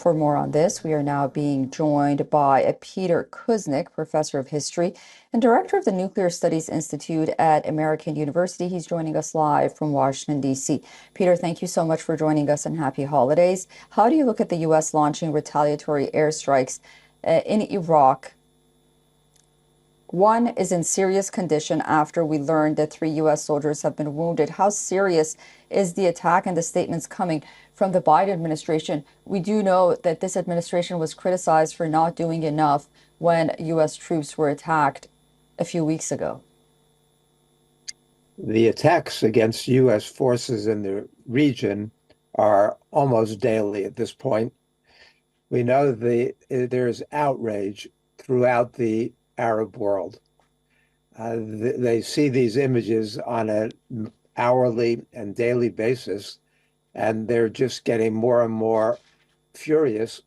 For more on this, we are now being joined by Peter Kuznick, professor of history and director of the Nuclear Studies Institute at American University. He's joining us live from Washington, D.C. Peter, thank you so much for joining us and happy holidays. How do you look at the U.S. launching retaliatory airstrikes in Iraq? One is in serious condition after we learned that 3 U.S. soldiers have been wounded. How serious is the attack and the statements coming from the Biden administration? We do know that this administration was criticized for not doing enough when U.S. troops were attacked a few weeks ago. The attacks against U.S. forces in the region are almost daily at this point. We know there's outrage throughout the Arab world. They see these images on an hourly and daily basis, and they're just getting more and more furious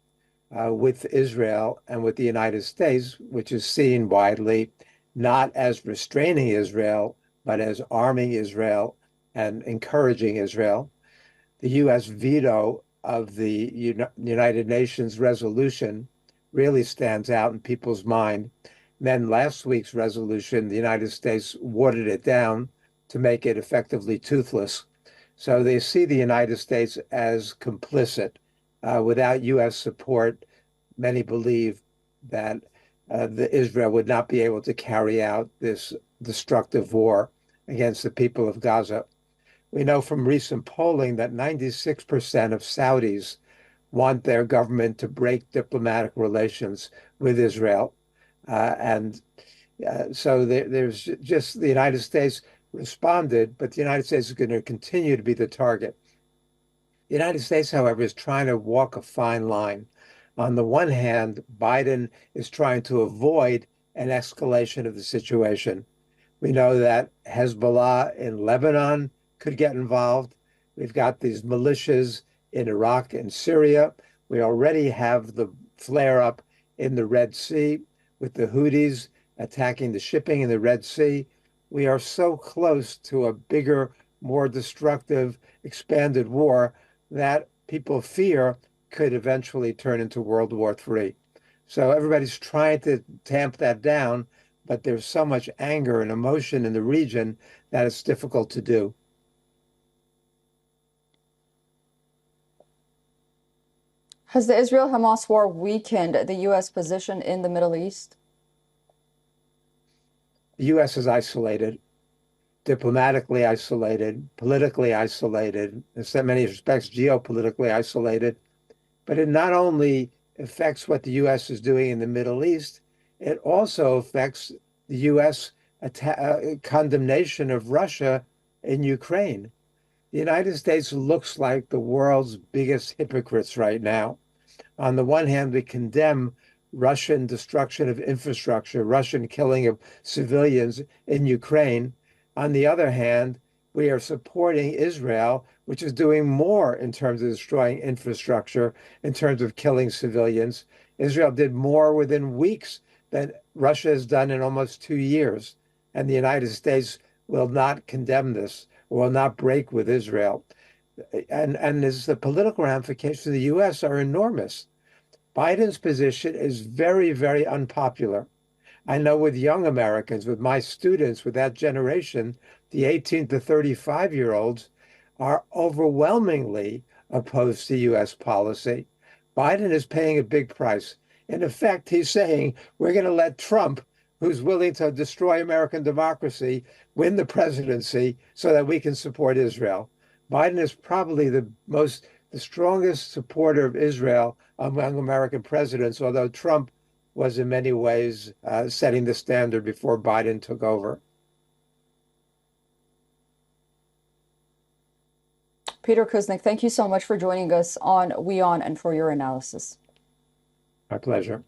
with Israel and with the United States, which is seen widely not as restraining Israel, but as arming Israel and encouraging Israel. The U.S. veto of the United Nations resolution really stands out in people's mind. Then last week's resolution, the United States watered it down to make it effectively toothless. So they see the United States as complicit. Without U.S. support, many believe that Israel would not be able to carry out this destructive war against the people of Gaza. We know from recent polling that 96% of Saudis want their government to break diplomatic relations with Israel. So there's just the United States responded, but the United States is going to continue to be the target. The United States, however, is trying to walk a fine line. On the one hand, Biden is trying to avoid an escalation of the situation. We know that Hezbollah in Lebanon could get involved. We've got these militias in Iraq and Syria. We already have the flare-up in the Red Sea with the Houthis attacking the shipping in the Red Sea. We are so close to a bigger, more destructive, expanded war that people fear could eventually turn into World War III. So everybody's trying to tamp that down, but there's so much anger and emotion in the region that it's difficult to do. Has the Israel-Hamas war weakened the U.S. position in the Middle East? The U.S. is isolated, diplomatically isolated, politically isolated, in many respects, geopolitically isolated. But it not only affects what the U.S. is doing in the Middle East, it also affects the U.S. condemnation of Russia in Ukraine. The United States looks like the world's biggest hypocrites right now. On the one hand, we condemn Russian destruction of infrastructure, Russian killing of civilians in Ukraine. On the other hand, we are supporting Israel, which is doing more in terms of destroying infrastructure, in terms of killing civilians. Israel did more within weeks than Russia has done in almost 2 years. And the United States will not condemn this, will not break with Israel. And the political ramifications of the U.S. are enormous. Biden's position is very, very unpopular. I know with young Americans, with my students, with that generation, the 18 to 35-year-olds are overwhelmingly opposed to U.S. policy. Biden is paying a big price. In effect, he's saying, we're going to let Trump, who's willing to destroy American democracy, win the presidency so that we can support Israel. Biden is probably the strongest supporter of Israel among American presidents, although Trump was in many ways setting the standard before Biden took over. Peter Kuznick, thank you so much for joining us on WION and for your analysis. My pleasure.